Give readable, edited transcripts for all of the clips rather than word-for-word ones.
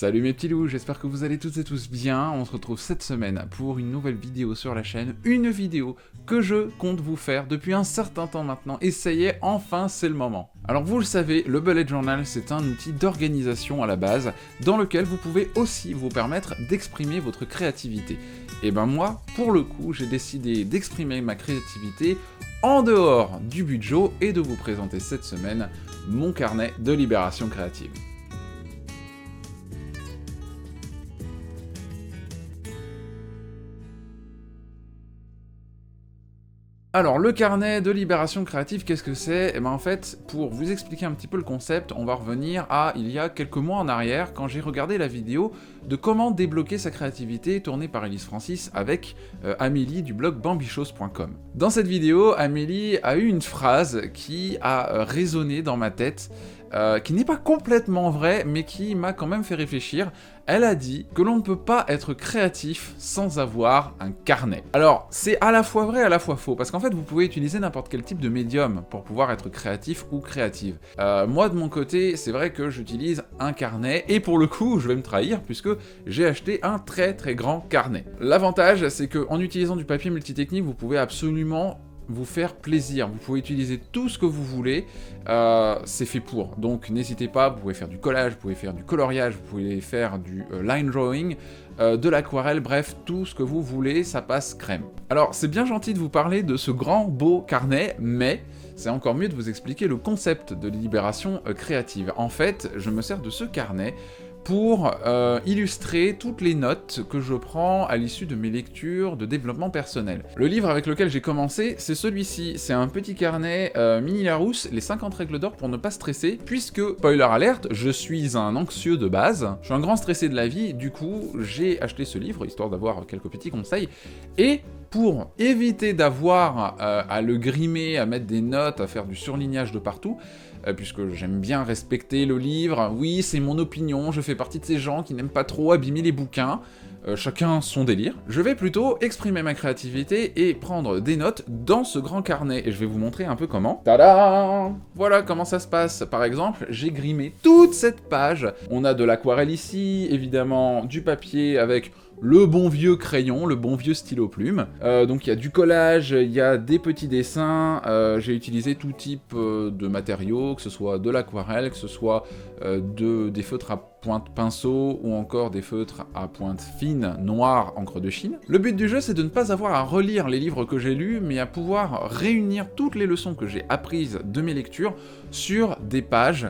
Salut mes petits loups, j'espère que vous allez toutes et tous bien. On se retrouve cette semaine pour une nouvelle vidéo sur la chaîne. Une vidéo que je compte vous faire depuis un certain temps maintenant. Et ça y est, enfin c'est le moment. Alors vous le savez, le Bullet Journal c'est un outil d'organisation à la base dans lequel vous pouvez aussi vous permettre d'exprimer votre créativité. Et ben moi, pour le coup, j'ai décidé d'exprimer ma créativité en dehors du budget et de vous présenter cette semaine mon carnet de libération créative. Alors, le carnet de libération créative, qu'est-ce que c'est ? Eh ben en fait, pour vous expliquer un petit peu le concept, on va revenir à il y a quelques mois en arrière, quand j'ai regardé la vidéo de comment débloquer sa créativité tournée par Elise Francis avec Amélie du blog bambichos.com. Dans cette vidéo, Amélie a eu une phrase qui a résonné dans ma tête, qui n'est pas complètement vraie, mais qui m'a quand même fait réfléchir. Elle a dit que l'on ne peut pas être créatif sans avoir un carnet. Alors, c'est à la fois vrai, à la fois faux, parce qu'en fait, vous pouvez utiliser n'importe quel type de médium pour pouvoir être créatif ou créative. Moi, de mon côté, c'est vrai que j'utilise un carnet, et pour le coup, je vais me trahir, puisque j'ai acheté un très très grand carnet. L'avantage, c'est qu'en utilisant du papier multitechnique, vous pouvez absolument vous faire plaisir, vous pouvez utiliser tout ce que vous voulez, c'est fait pour, donc n'hésitez pas, vous pouvez faire du collage, vous pouvez faire du coloriage, vous pouvez faire du line drawing, de l'aquarelle, bref, tout ce que vous voulez, ça passe crème. Alors, c'est bien gentil de vous parler de ce grand beau carnet, mais c'est encore mieux de vous expliquer le concept de libération créative. En fait, je me sers de ce carnet pour illustrer toutes les notes que je prends à l'issue de mes lectures de développement personnel. Le livre avec lequel j'ai commencé, c'est celui-ci. C'est un petit carnet Mini Larousse, les 50 règles d'or pour ne pas stresser, puisque, spoiler alerte, je suis un anxieux de base, je suis un grand stressé de la vie, du coup, j'ai acheté ce livre, histoire d'avoir quelques petits conseils, et pour éviter d'avoir à le grimer, à mettre des notes, à faire du surlignage de partout, puisque j'aime bien respecter le livre, oui, c'est mon opinion, je fais partie de ces gens qui n'aiment pas trop abîmer les bouquins, chacun son délire. Je vais plutôt exprimer ma créativité et prendre des notes dans ce grand carnet, et je vais vous montrer un peu comment. Tada ! Voilà comment ça se passe. Par exemple, j'ai grimé toute cette page. On a de l'aquarelle ici, évidemment du papier avec le bon vieux crayon, le bon vieux stylo plume. Donc il y a du collage, il y a des petits dessins, j'ai utilisé tout type de matériaux, que ce soit de l'aquarelle, que ce soit des feutres à pointe pinceau, ou encore des feutres à pointe fine, noire, encre de Chine. Le but du jeu, c'est de ne pas avoir à relire les livres que j'ai lus, mais à pouvoir réunir toutes les leçons que j'ai apprises de mes lectures sur des pages.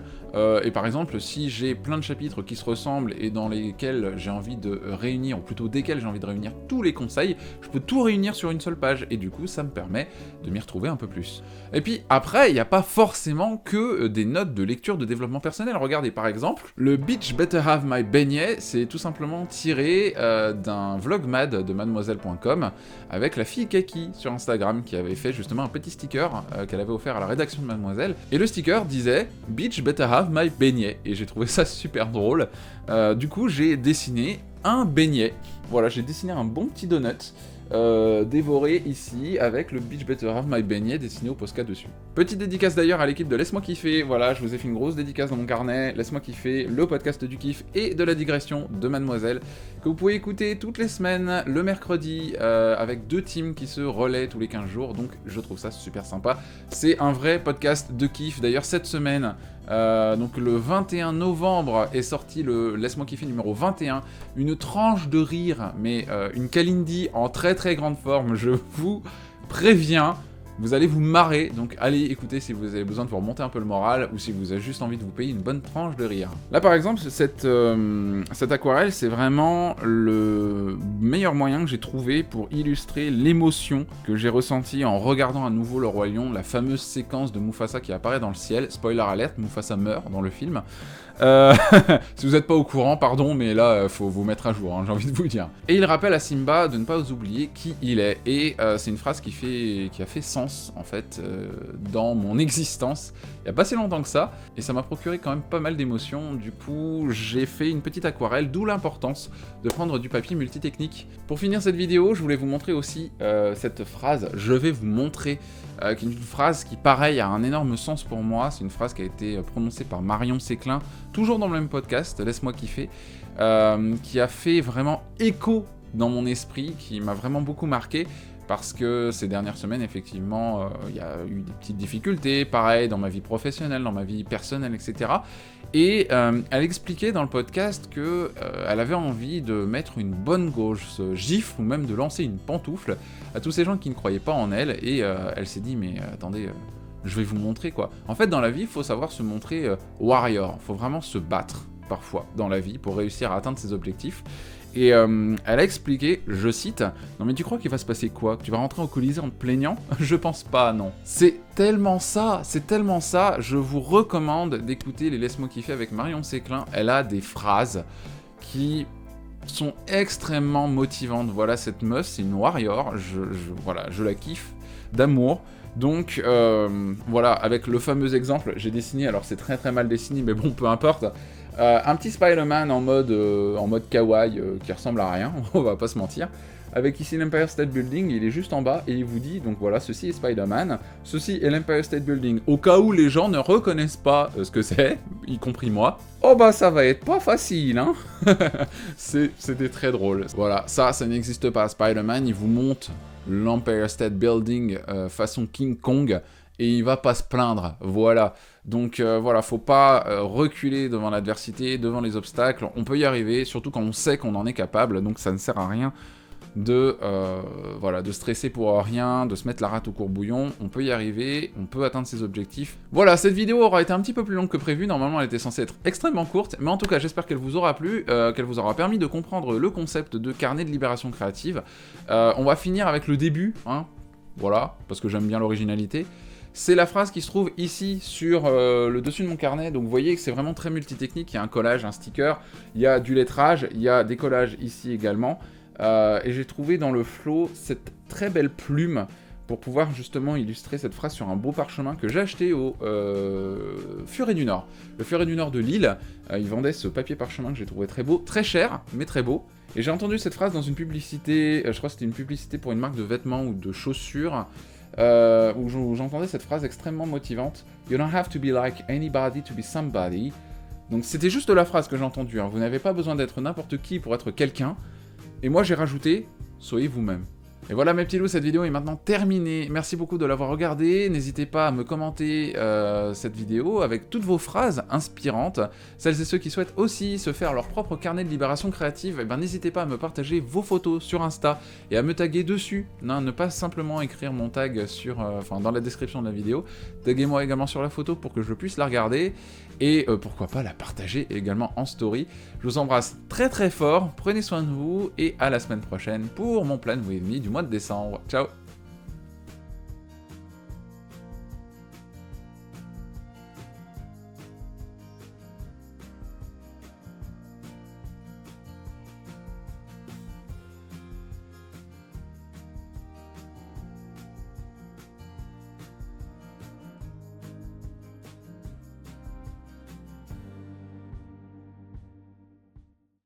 Et par exemple, si j'ai plein de chapitres qui se ressemblent et dans lesquels j'ai envie de réunir, ou plutôt desquels j'ai envie de réunir tous les conseils, je peux tout réunir sur une seule page, et du coup, ça me permet de m'y retrouver un peu plus. Et puis après, il n'y a pas forcément que des notes de lecture de développement personnel. Regardez par exemple, le Bitch Better Have My Beignet, c'est tout simplement tiré d'un vlogmad de mademoiselle.com avec la fille Kaki sur Instagram qui avait fait justement un petit sticker qu'elle avait offert à la rédaction de Mademoiselle. Et le sticker disait « Bitch Better Have My Beignet » et j'ai trouvé ça super drôle. Du coup, j'ai dessiné un beignet. Voilà, j'ai dessiné un bon petit donut. Dévoré ici avec le Bitch Better Have My Beignet dessiné au Posca dessus. Petite dédicace d'ailleurs à l'équipe de Laisse-moi kiffer, voilà, je vous ai fait une grosse dédicace dans mon carnet, Laisse-moi kiffer, le podcast du kiff et de la digression de Mademoiselle, que vous pouvez écouter toutes les semaines, le mercredi, avec 2 teams qui se relaient tous les 15 jours, donc je trouve ça super sympa. C'est un vrai podcast de kiff, d'ailleurs cette semaine, donc le 21 novembre est sorti le Laisse-moi kiffer numéro 21, une tranche de rire, mais une Kalindi en très très grande forme, je vous préviens, vous allez vous marrer, donc allez écouter si vous avez besoin de vous remonter un peu le moral, ou si vous avez juste envie de vous payer une bonne tranche de rire. Là par exemple, cette aquarelle, c'est vraiment le meilleur moyen que j'ai trouvé pour illustrer l'émotion que j'ai ressentie en regardant à nouveau Le Roi Lion, la fameuse séquence de Mufasa qui apparaît dans le ciel. Spoiler alert, Mufasa meurt dans le film. Si vous n'êtes pas au courant, pardon, mais là, faut vous mettre à jour, hein, j'ai envie de vous dire. Et il rappelle à Simba de ne pas oublier qui il est, et c'est une phrase qui a fait sens, en fait, dans mon existence, il y a pas si longtemps que ça, et ça m'a procuré quand même pas mal d'émotions. Du coup, j'ai fait une petite aquarelle, d'où l'importance de prendre du papier multitechnique. Pour finir cette vidéo, je voulais vous montrer aussi cette phrase « Je vais vous montrer », qui est une phrase qui, pareil, a un énorme sens pour moi. C'est une phrase qui a été prononcée par Marion Séclin, toujours dans le même podcast, Laisse-moi kiffer. qui a fait vraiment écho dans mon esprit, qui m'a vraiment beaucoup marqué, parce que ces dernières semaines, effectivement, il y a eu des petites difficultés, pareil, dans ma vie professionnelle, dans ma vie personnelle, etc. Et elle expliquait dans le podcast que elle avait envie de mettre une bonne grosse gifle, ou même de lancer une pantoufle à tous ces gens qui ne croyaient pas en elle, et elle s'est dit, mais attendez, je vais vous montrer, quoi. En fait, dans la vie, il faut savoir se montrer warrior, il faut vraiment se battre, parfois, dans la vie, pour réussir à atteindre ses objectifs. Et elle a expliqué, je cite, « Non mais tu crois qu'il va se passer quoi? Que tu vas rentrer au Colisée en te plaignant? Je pense pas, non. » C'est tellement ça, je vous recommande d'écouter les Laisse-moi kiffer avec Marion Séclin. Elle a des phrases qui sont extrêmement motivantes. Voilà, cette meuf, c'est une warrior, voilà, je la kiffe d'amour. Donc voilà, avec le fameux exemple, j'ai dessiné, alors c'est très très mal dessiné, mais bon, peu importe, un petit Spider-Man en mode kawaii qui ressemble à rien, on va pas se mentir, avec ici l'Empire State Building, il est juste en bas, et il vous dit, donc voilà, ceci est Spider-Man, ceci est l'Empire State Building, au cas où les gens ne reconnaissent pas ce que c'est, y compris moi, oh bah ça va être pas facile, hein. C'était très drôle. Voilà, ça n'existe pas, Spider-Man, il vous monte l'Empire State Building façon King Kong, et il va pas se plaindre, voilà. Donc voilà, faut pas reculer devant l'adversité, devant les obstacles, on peut y arriver, surtout quand on sait qu'on en est capable, donc ça ne sert à rien de stresser pour rien, de se mettre la rate au courbouillon, on peut y arriver, on peut atteindre ses objectifs. Voilà, cette vidéo aura été un petit peu plus longue que prévu, normalement elle était censée être extrêmement courte, mais en tout cas j'espère qu'elle vous aura plu, qu'elle vous aura permis de comprendre le concept de carnet de libération créative. On va finir avec le début, hein, voilà, parce que j'aime bien l'originalité. C'est la phrase qui se trouve ici sur le dessus de mon carnet, donc vous voyez que c'est vraiment très multitechnique, il y a un collage, un sticker, il y a du lettrage, il y a des collages ici également, et j'ai trouvé dans le flow cette très belle plume pour pouvoir justement illustrer cette phrase sur un beau parchemin que j'ai acheté au Furet du Nord. Le Furet du Nord de Lille, ils vendaient ce papier parchemin que j'ai trouvé très beau, très cher, mais très beau. Et j'ai entendu cette phrase dans une publicité, je crois que c'était une publicité pour une marque de vêtements ou de chaussures, où j'entendais cette phrase extrêmement motivante. « You don't have to be like anybody to be somebody ». Donc c'était juste la phrase que j'ai entendue, hein. Vous n'avez pas besoin d'être n'importe qui pour être quelqu'un. Et moi j'ai rajouté « Soyez vous-même ». Et voilà mes petits loups, cette vidéo est maintenant terminée. Merci beaucoup de l'avoir regardée. N'hésitez pas à me commenter cette vidéo avec toutes vos phrases inspirantes. Celles et ceux qui souhaitent aussi se faire leur propre carnet de libération créative, eh ben, n'hésitez pas à me partager vos photos sur Insta et à me taguer dessus. Non, ne pas simplement écrire mon tag dans la description de la vidéo. Taguez-moi également sur la photo pour que je puisse la regarder. Et pourquoi pas la partager également en story. Je vous embrasse très très fort, prenez soin de vous, et à la semaine prochaine pour mon plan with me du mois de décembre. Ciao!